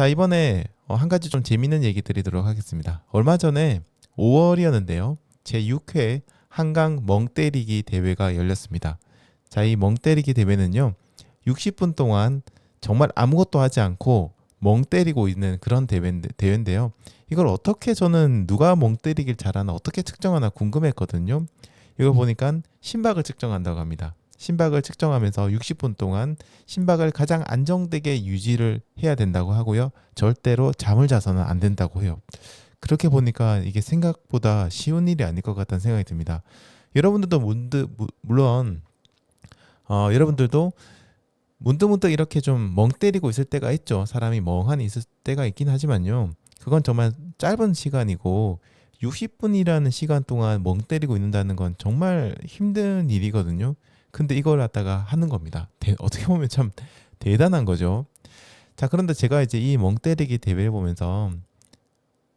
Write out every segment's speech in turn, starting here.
자, 이번에 한 가지 좀 재밌는 얘기 드리도록 하겠습니다. 얼마 전에 5월이었는데요. 제6회 한강 멍때리기 대회가 열렸습니다. 자, 이 멍때리기 대회는요. 60분 동안 정말 아무것도 하지 않고 멍 때리고 있는 그런 대회인데요. 이걸 어떻게 저는 누가 멍 때리길 잘하나 어떻게 측정하나 궁금했거든요. 이걸 보니까 심박을 측정한다고 합니다. 심박을 측정하면서 60분 동안 심박을 가장 안정되게 유지를 해야 된다고 하고요. 절대로 잠을 자서는 안 된다고 해요. 그렇게 보니까 이게 생각보다 쉬운 일이 아닐 것 같다는 생각이 듭니다. 여러분들도 물론 여러분들도 문득문득 이렇게 좀 멍 때리고 있을 때가 있죠. 사람이 멍하니 있을 때가 있긴 하지만요. 그건 정말 짧은 시간이고 60분이라는 시간 동안 멍 때리고 있는다는 건 정말 힘든 일이거든요. 근데 이걸 갖다가 하는 겁니다. 어떻게 보면 참 대단한 거죠. 자, 그런데 제가 이제 이 멍 때리기 대회를 보면서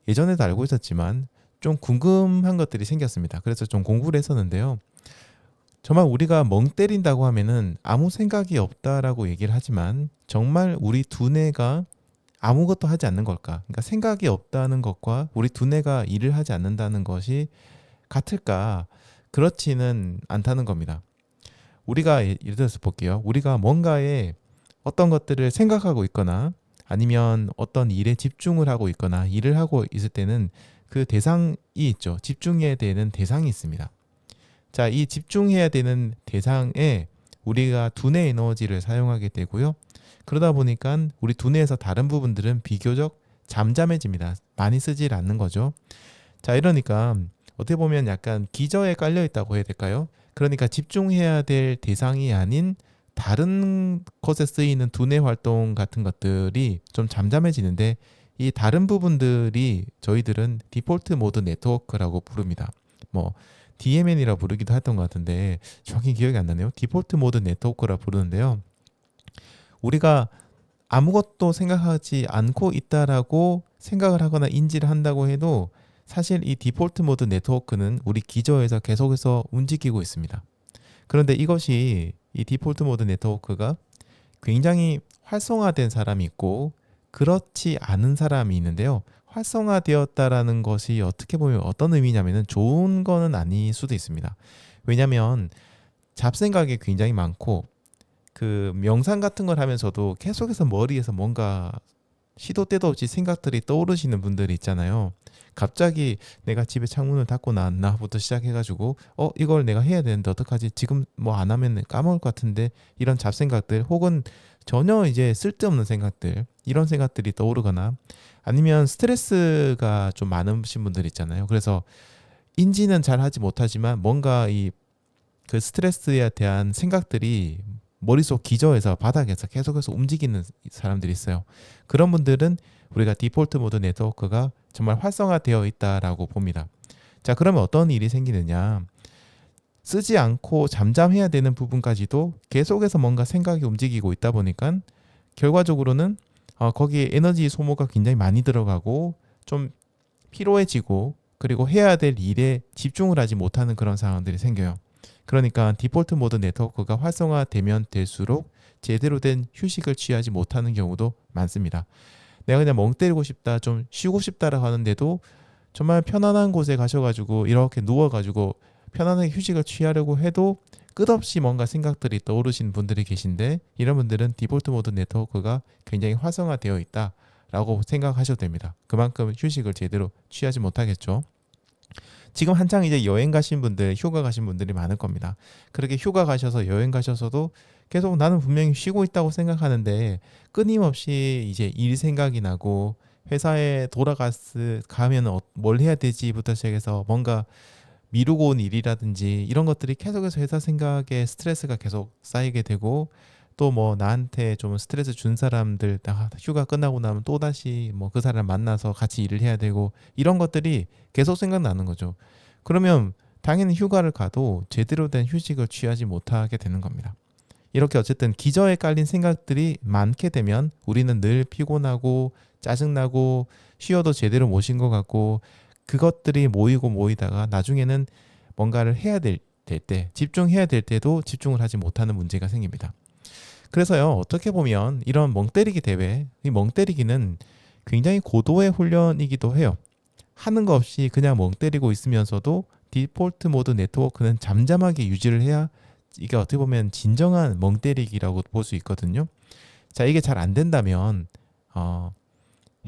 예전에도 알고 있었지만 좀 궁금한 것들이 생겼습니다. 그래서 좀 공부를 했었는데요. 정말 우리가 멍 때린다고 하면은 아무 생각이 없다라고 얘기를 하지만 정말 우리 두뇌가 아무것도 하지 않는 걸까? 그러니까 생각이 없다는 것과 우리 두뇌가 일을 하지 않는다는 것이 같을까? 그렇지는 않다는 겁니다. 우리가 예를 들어서 볼게요. 우리가 뭔가에 어떤 것들을 생각하고 있거나 아니면 어떤 일에 집중을 하고 있거나 일을 하고 있을 때는 그 대상이 있죠. 집중해야 되는 대상이 있습니다. 자, 이 집중해야 되는 대상에 우리가 두뇌 에너지를 사용하게 되고요. 그러다 보니까 우리 두뇌에서 다른 부분들은 비교적 잠잠해집니다. 많이 쓰질 않는 거죠. 자, 이러니까 어떻게 보면 약간 기저에 깔려 있다고 해야 될까요? 그러니까 집중해야 될 대상이 아닌 다른 것에 쓰이는 두뇌 활동 같은 것들이 좀 잠잠해지는데 이 다른 부분들이 저희들은 디폴트 모드 네트워크라고 부릅니다. 뭐 DMN이라 부르기도 했던 것 같은데 정확히 기억이 안 나네요. 디폴트 모드 네트워크라 부르는데요. 우리가 아무것도 생각하지 않고 있다라고 생각을 하거나 인지를 한다고 해도 사실 이 디폴트 모드 네트워크는 우리 기저에서 계속해서 움직이고 있습니다. 그런데 이것이 이 디폴트 모드 네트워크가 굉장히 활성화된 사람이 있고 그렇지 않은 사람이 있는데요. 활성화되었다라는 것이 어떻게 보면 어떤 의미냐면은 좋은 거는 아닐 수도 있습니다. 왜냐하면 잡생각이 굉장히 많고 그 명상 같은 걸 하면서도 계속해서 머리에서 뭔가 시도 때도 없이 생각들이 떠오르시는 분들이 있잖아요. 갑자기 내가 집에 창문을 닫고 나왔나부터 시작해가지고 이걸 내가 해야 되는데 어떡하지? 지금 뭐 안 하면 까먹을 것 같은데 이런 잡생각들 혹은 전혀 이제 쓸데없는 생각들 이런 생각들이 떠오르거나 아니면 스트레스가 좀 많으신 분들 있잖아요. 그래서 인지는 잘 하지 못하지만 뭔가 이 그 스트레스에 대한 생각들이 머릿속 기저에서 바닥에서 계속해서 움직이는 사람들이 있어요. 그런 분들은 우리가 디폴트 모드 네트워크가 정말 활성화되어 있다라고 봅니다. 자, 그러면 어떤 일이 생기느냐? 쓰지 않고 잠잠해야 되는 부분까지도 계속해서 뭔가 생각이 움직이고 있다 보니까 결과적으로는 거기에 에너지 소모가 굉장히 많이 들어가고 좀 피로해지고 그리고 해야 될 일에 집중을 하지 못하는 그런 상황들이 생겨요. 그러니까 디폴트 모드 네트워크가 활성화되면 될수록 제대로 된 휴식을 취하지 못하는 경우도 많습니다. 내가 그냥 멍 때리고 싶다, 좀 쉬고 싶다라고 하는데도 정말 편안한 곳에 가셔가지고 이렇게 누워가지고 편안하게 휴식을 취하려고 해도 끝없이 뭔가 생각들이 떠오르시는 분들이 계신데 이런 분들은 디폴트 모드 네트워크가 굉장히 활성화되어 있다라고 생각하셔도 됩니다. 그만큼 휴식을 제대로 취하지 못하겠죠. 지금 한창 이제 여행 가신 분들, 휴가 가신 분들이 많을 겁니다. 그렇게 휴가 가셔서 여행 가셔서도 계속 나는 분명히 쉬고 있다고 생각하는데 끊임없이 이제 일 생각이 나고 회사에 가면 뭘 해야 되지부터 시작해서 뭔가 미루고 온 일이라든지 이런 것들이 계속해서 회사 생각에 스트레스가 계속 쌓이게 되고 또 뭐 나한테 좀 스트레스 준 사람들 휴가 끝나고 나면 또다시 뭐 그 사람 만나서 같이 일을 해야 되고 이런 것들이 계속 생각나는 거죠. 그러면 당연히 휴가를 가도 제대로 된 휴식을 취하지 못하게 되는 겁니다. 이렇게 어쨌든 기저에 깔린 생각들이 많게 되면 우리는 늘 피곤하고 짜증나고 쉬어도 제대로 못 쉰 것 같고 그것들이 모이고 모이다가 나중에는 뭔가를 해야 될 때, 집중해야 될 때도 집중을 하지 못하는 문제가 생깁니다. 그래서요, 어떻게 보면 이런 멍때리기 대회, 이 멍때리기는 굉장히 고도의 훈련이기도 해요. 하는 거 없이 그냥 멍때리고 있으면서도 디폴트 모드 네트워크는 잠잠하게 유지를 해야 이게 어떻게 보면 진정한 멍때리기라고 볼 수 있거든요. 자, 이게 잘 안 된다면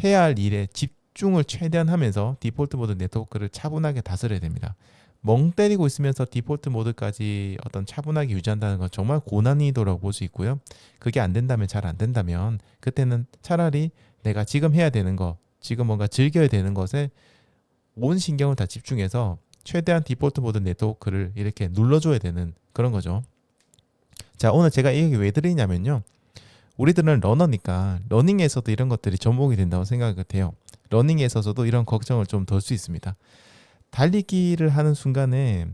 해야 할 일에 집중을 최대한 하면서 디폴트 모드 네트워크를 차분하게 다스려야 됩니다. 멍 때리고 있으면서 디폴트 모드까지 어떤 차분하게 유지한다는 건 정말 고난이도라고 볼 수 있고요. 그게 안 된다면, 잘 안 된다면 그때는 차라리 내가 지금 해야 되는 거, 지금 뭔가 즐겨야 되는 것에 온 신경을 다 집중해서 최대한 디폴트 모드 네트워크를 이렇게 눌러줘야 되는 그런 거죠. 자, 오늘 제가 이 얘기 왜 드리냐면요, 우리들은 러너니까 러닝에서도 이런 것들이 접목이 된다고 생각을 해요. 러닝에 있어서도 이런 걱정을 좀 덜 수 있습니다. 달리기를 하는 순간에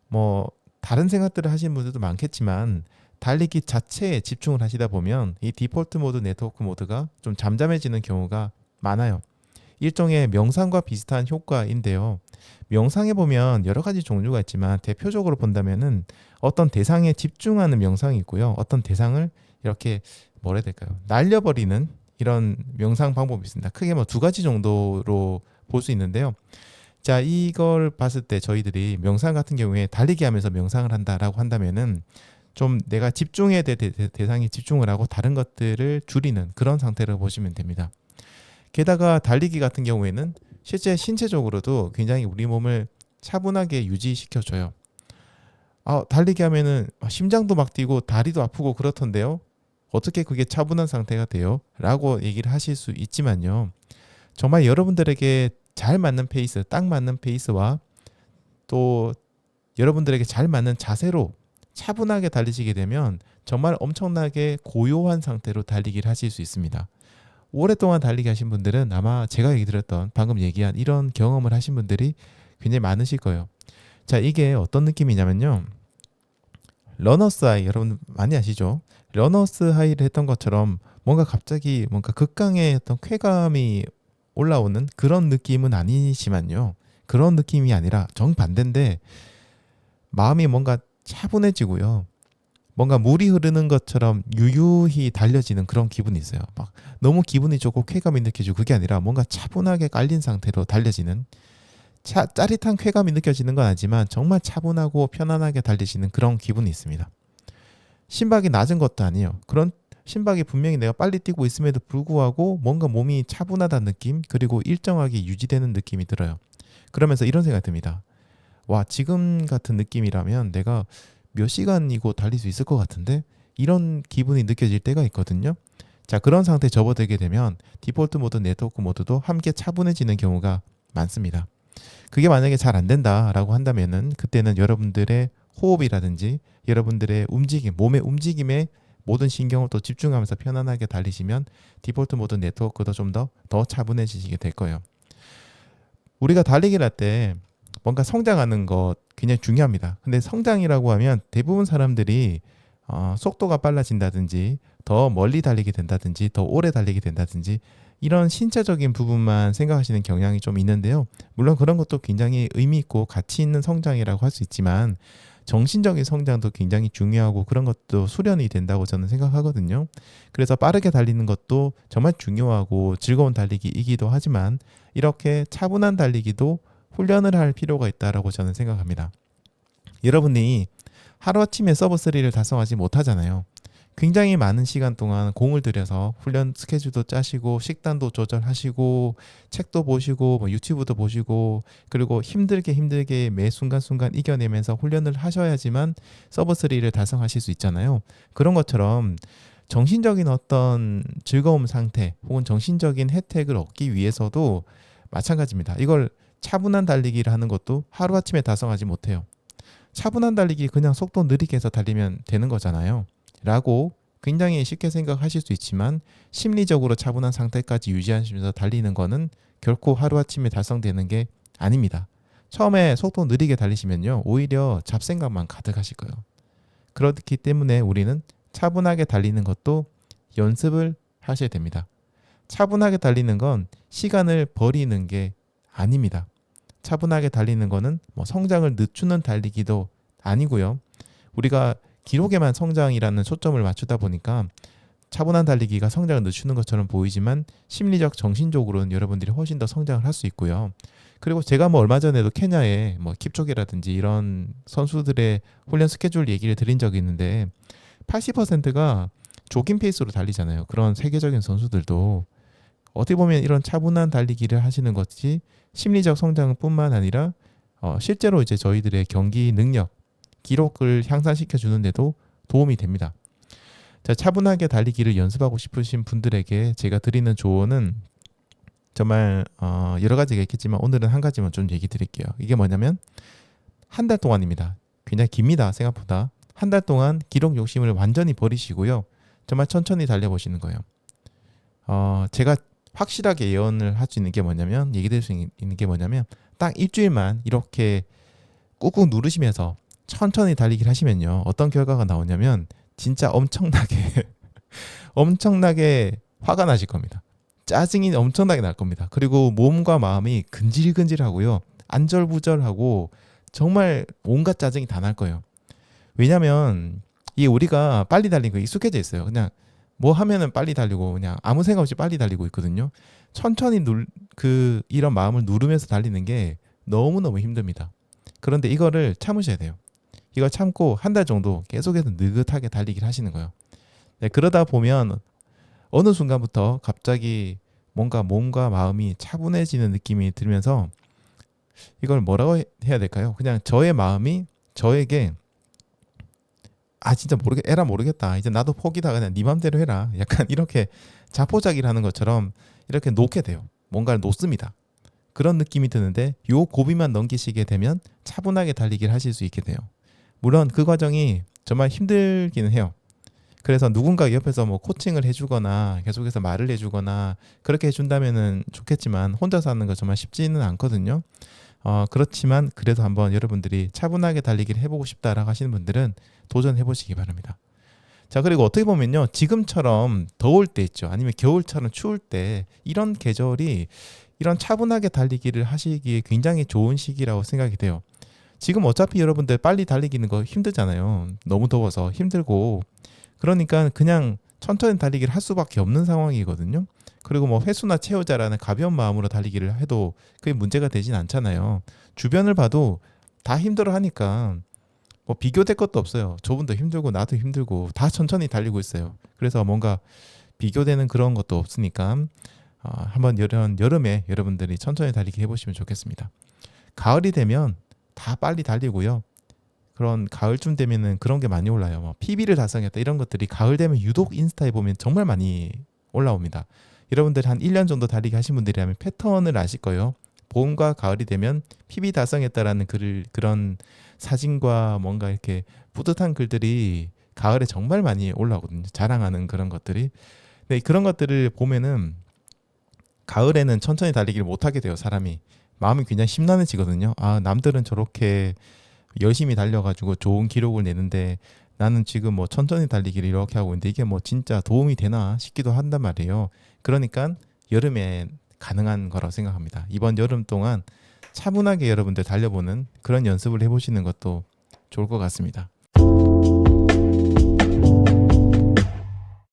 뭐 다른 생각들을 하시는 분들도 많겠지만 달리기 자체에 집중을 하시다 보면 이 디폴트 모드 네트워크 모드가 좀 잠잠해지는 경우가 많아요. 일종의 명상과 비슷한 효과인데요. 명상에 보면 여러 가지 종류가 있지만 대표적으로 본다면은 어떤 대상에 집중하는 명상이 있고요. 어떤 대상을 이렇게 뭐라 해야 될까요? 날려버리는 이런 명상 방법이 있습니다. 크게 뭐 두 가지 정도로 볼 수 있는데요. 자, 이걸 봤을 때 저희들이 명상 같은 경우에 달리기 하면서 명상을 한다라고 한다면은 좀 내가 집중해야 될 대상에 집중을 하고 다른 것들을 줄이는 그런 상태로 보시면 됩니다. 게다가 달리기 같은 경우에는 실제 신체적으로도 굉장히 우리 몸을 차분하게 유지시켜줘요. 달리기 하면은 심장도 막 뛰고 다리도 아프고 그렇던데요. 어떻게 그게 차분한 상태가 돼요? 라고 얘기를 하실 수 있지만요. 정말 여러분들에게 잘 맞는 페이스, 딱 맞는 페이스와 또 여러분들에게 잘 맞는 자세로 차분하게 달리시게 되면 정말 엄청나게 고요한 상태로 달리기를 하실 수 있습니다. 오랫동안 달리기 하신 분들은 아마 제가 얘기 드렸던 방금 얘기한 이런 경험을 하신 분들이 굉장히 많으실 거예요. 자, 이게 어떤 느낌이냐면요. 러너스 하이 여러분 많이 아시죠? 러너스 하이를 했던 것처럼 뭔가 갑자기 뭔가 극강의 어떤 쾌감이 올라오는 그런 느낌은 아니지만요. 그런 느낌이 아니라 정반대인데 마음이 뭔가 차분해지고요. 뭔가 물이 흐르는 것처럼 유유히 달려지는 그런 기분이 있어요. 막 너무 기분이 좋고 쾌감이 느껴지고 그게 아니라 뭔가 차분하게 깔린 상태로 달려지는 짜릿한 쾌감이 느껴지는 건 아니지만 정말 차분하고 편안하게 달리시는 그런 기분이 있습니다. 심박이 낮은 것도 아니에요. 그런 심박이 분명히 내가 빨리 뛰고 있음에도 불구하고 뭔가 몸이 차분하다는 느낌, 그리고 일정하게 유지되는 느낌이 들어요. 그러면서 이런 생각이 듭니다. 와, 지금 같은 느낌이라면 내가 몇 시간이고 달릴 수 있을 것 같은데, 이런 기분이 느껴질 때가 있거든요. 자, 그런 상태에 접어들게 되면 디폴트 모드, 네트워크 모드도 함께 차분해지는 경우가 많습니다. 그게 만약에 잘 안 된다라고 한다면은 그때는 여러분들의 호흡이라든지 여러분들의 움직임, 몸의 움직임에 모든 신경을 또 집중하면서 편안하게 달리시면 디폴트 모드 네트워크도 좀 더 차분해지시게 될 거예요. 우리가 달리기를 할 때 뭔가 성장하는 것 굉장히 중요합니다. 근데 성장이라고 하면 대부분 사람들이 속도가 빨라진다든지 더 멀리 달리게 된다든지 더 오래 달리게 된다든지 이런 신체적인 부분만 생각하시는 경향이 좀 있는데요. 물론 그런 것도 굉장히 의미 있고 가치 있는 성장이라고 할 수 있지만 정신적인 성장도 굉장히 중요하고 그런 것도 수련이 된다고 저는 생각하거든요. 그래서 빠르게 달리는 것도 정말 중요하고 즐거운 달리기이기도 하지만 이렇게 차분한 달리기도 훈련을 할 필요가 있다라고 저는 생각합니다. 여러분이 하루아침에 서브 3를 달성하지 못하잖아요. 굉장히 많은 시간 동안 공을 들여서 훈련 스케줄도 짜시고 식단도 조절하시고 책도 보시고 뭐 유튜브도 보시고 그리고 힘들게 매 순간순간 이겨내면서 훈련을 하셔야지만 서브 3를 달성하실 수 있잖아요. 그런 것처럼 정신적인 어떤 즐거움 상태 혹은 정신적인 혜택을 얻기 위해서도 마찬가지입니다. 이걸 차분한 달리기를 하는 것도 하루아침에 달성하지 못해요. 차분한 달리기 그냥 속도 느리게 해서 달리면 되는 거잖아요. 라고 굉장히 쉽게 생각하실 수 있지만 심리적으로 차분한 상태까지 유지하시면서 달리는 거는 결코 하루아침에 달성되는 게 아닙니다. 처음에 속도 느리게 달리시면요. 오히려 잡생각만 가득하실 거예요. 그렇기 때문에 우리는 차분하게 달리는 것도 연습을 하셔야 됩니다. 차분하게 달리는 건 시간을 버리는 게 아닙니다. 차분하게 달리는 거는 뭐 성장을 늦추는 달리기도 아니고요. 우리가 기록에만 성장이라는 초점을 맞추다 보니까 차분한 달리기가 성장을 늦추는 것처럼 보이지만 심리적, 정신적으로는 여러분들이 훨씬 더 성장을 할 수 있고요. 그리고 제가 뭐 얼마 전에도 케냐에 뭐 킵초게라든지 이런 선수들의 훈련 스케줄 얘기를 드린 적이 있는데 80%가 조깅 페이스로 달리잖아요. 그런 세계적인 선수들도 어떻게 보면 이런 차분한 달리기를 하시는 것이 심리적 성장뿐만 아니라 실제로 이제 저희들의 경기 능력, 기록을 향상시켜 주는데도 도움이 됩니다. 자, 차분하게 달리기를 연습하고 싶으신 분들에게 제가 드리는 조언은 정말 여러 가지가 있겠지만 오늘은 한 가지만 좀 얘기 드릴게요. 이게 뭐냐면 한 달 동안입니다. 굉장히 깁니다. 생각보다. 한 달 동안 기록 욕심을 완전히 버리시고요. 정말 천천히 달려보시는 거예요. 제가 확실하게 예언을 할 수 있는 게 뭐냐면 얘기 드릴 수 있는 게 뭐냐면 딱 일주일만 이렇게 꾹꾹 누르시면서 천천히 달리기를 하시면요. 어떤 결과가 나오냐면 진짜 엄청나게 화가 나실 겁니다. 짜증이 엄청나게 날 겁니다. 그리고 몸과 마음이 근질근질하고요. 안절부절하고 정말 온갖 짜증이 다 날 거예요. 왜냐면 이 우리가 빨리 달리는 거 익숙해져 있어요. 그냥 뭐 하면은 빨리 달리고 그냥 아무 생각 없이 빨리 달리고 있거든요. 천천히 이런 마음을 누르면서 달리는 게 너무너무 힘듭니다. 그런데 이거를 참으셔야 돼요. 이걸 참고 한 달 정도 계속해서 느긋하게 달리기를 하시는 거예요. 네, 그러다 보면 어느 순간부터 갑자기 뭔가 몸과 마음이 차분해지는 느낌이 들면서 이걸 뭐라고 해야 될까요? 그냥 저의 마음이 저에게 진짜 에라 모르겠다. 이제 나도 포기다. 그냥 네 맘대로 해라. 약간 이렇게 자포자기를 것처럼 이렇게 놓게 돼요. 뭔가를 놓습니다. 그런 느낌이 드는데 요 고비만 넘기시게 되면 차분하게 달리기를 하실 수 있게 돼요. 물론 그 과정이 정말 힘들기는 해요. 그래서 누군가 옆에서 뭐 코칭을 해주거나 계속해서 말을 해주거나 그렇게 해준다면은 좋겠지만 혼자서 하는 거 정말 쉽지는 않거든요. 그렇지만 그래도 한번 여러분들이 차분하게 달리기를 해보고 싶다라고 하시는 분들은 도전해 보시기 바랍니다. 자, 그리고 어떻게 보면요, 지금처럼 더울 때 있죠, 아니면 겨울처럼 추울 때 이런 계절이 이런 차분하게 달리기를 하시기에 굉장히 좋은 시기라고 생각이 돼요. 지금 어차피 여러분들 빨리 달리기는 거 힘들잖아요. 너무 더워서 힘들고. 그러니까 그냥 천천히 달리기를 할 수밖에 없는 상황이거든요. 그리고 뭐 횟수나 채우자라는 가벼운 마음으로 달리기를 해도 그게 문제가 되진 않잖아요. 주변을 봐도 다 힘들어 하니까 뭐 비교될 것도 없어요. 저분도 힘들고 나도 힘들고 다 천천히 달리고 있어요. 그래서 뭔가 비교되는 그런 것도 없으니까 한번 여름에 여러분들이 천천히 달리기 해보시면 좋겠습니다. 가을이 되면 다 빨리 달리고요. 그런 가을쯤 되면은 그런 게 많이 올라요. 뭐 PB를 달성했다 이런 것들이 가을 되면 유독 인스타에 보면 정말 많이 올라옵니다. 여러분들 한 1년 정도 달리기 하신 분들이라면 패턴을 아실 거예요. 봄과 가을이 되면 PB 달성했다라는 그런 사진과 뭔가 이렇게 뿌듯한 글들이 가을에 정말 많이 올라오거든요. 자랑하는 그런 것들이. 근데 그런 것들을 보면은 가을에는 천천히 달리기를 못하게 돼요. 사람이. 마음이 굉장히 심란해지거든요. 남들은 저렇게 열심히 달려가지고 좋은 기록을 내는데 나는 지금 뭐 천천히 달리기를 이렇게 하고 있는데 이게 뭐 진짜 도움이 되나 싶기도 한단 말이에요. 그러니까 여름에 가능한 거라고 생각합니다. 이번 여름 동안 차분하게 여러분들 달려보는 그런 연습을 해보시는 것도 좋을 것 같습니다.